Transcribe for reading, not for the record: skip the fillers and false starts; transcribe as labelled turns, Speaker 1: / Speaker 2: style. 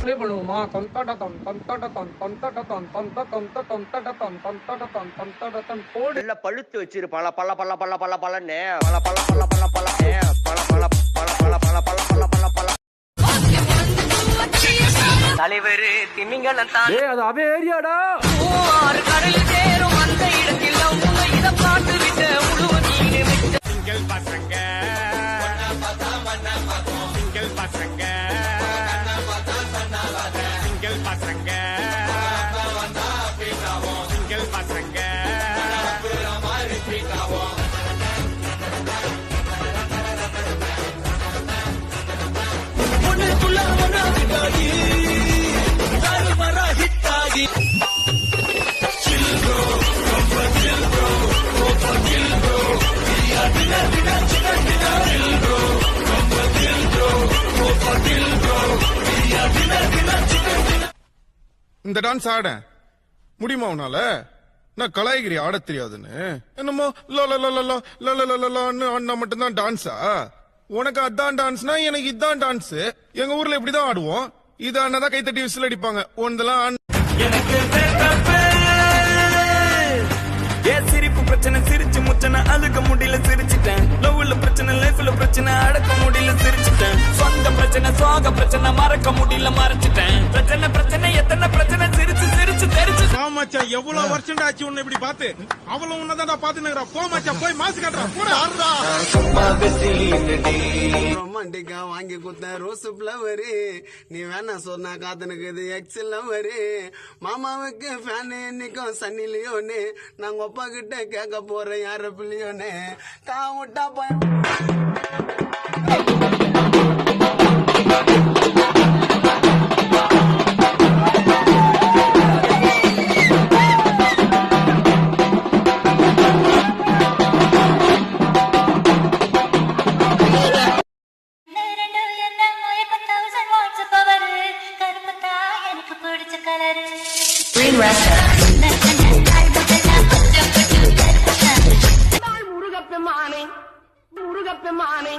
Speaker 1: Play பண்ணுவோமா? தொந்தடதம் தொந்தடதம் தொந்தடதம் தொந்தடதம் தொந்தடதம் தொந்தடதம் போடு.
Speaker 2: இல்ல பழுத்து வச்சிரு பல பல பல பல பல பலன்னு பல பல பல பல பல பல பல பல பல பல பல பல பல தலைவர் திமிங்கலம் தான்.
Speaker 3: அது அவ ஏரியாடா.
Speaker 2: ஆறு கடல் சேரும் அந்த இடத்தில் உங்க இத பாட்டு விட்டு உழுவ நீங்க விட்டு
Speaker 4: சிங்கிள் பசங்க சிங்கிள் பசங்க சிங்கிள் பசங்க சிங்கிள் பசங்க இந்த டான்ஸ் ஆட முடியுமா உன்னால? நான் கலாய்கிரி ஆட தெரியாதுன்னு என்னமோ ஆடினா மட்டும்தான் டான்ஸா? உனக்கு அதான் டான்ஸ்னா எனக்கு இதான் டான்ஸ். எங்க ஊர்ல இப்படிதான் ஆடுவோம். இதான் கைத்தட்டி விசில் அடிப்பாங்க. ஒன்றெல்லாம்
Speaker 5: சிரிப்பு பிரச்சனை சிரிச்சு முச்சனை அழுக முடியல சிரிச்சுட்டேன். லவ்ல பிரச்சனை லைஃப்ல பிரச்சனை அடக்க முடியல சிரிச்சுட்டேன். சொந்த பிரச்சனை சோக பிரச்சனை மறக்க முடியல மறைச்சிட்டேன். பிரச்சனை பிரச்சனை எத்தனை பிரச்சனை சிரிச்சு சிரிச்சு தெரிச்சு.
Speaker 4: மச்சா எவ்வளவு வருஷம் ஆச்சு உன்னை இப்படி பாத்து? அவ்வளவு உன்னதான் பாத்துன்னு போ மச்சா போய் மாசு காட்டுறா.
Speaker 6: ரொமான்டிக்கா வாங்கி குத்த ரோஸ் பிளவரு நீ வேணா சொன்னா காத்தனுக்கு எக்ஸ் லவரு. மாமாவுக்கு ஃபேன் என்னைக்கும் சன்னி லியோனு. நாங்க அப்பா கிட்ட கேட்க போறேன் யார பிள்ளையோனே காவுட்டா பயம்.
Speaker 7: முருகப்பெருமானே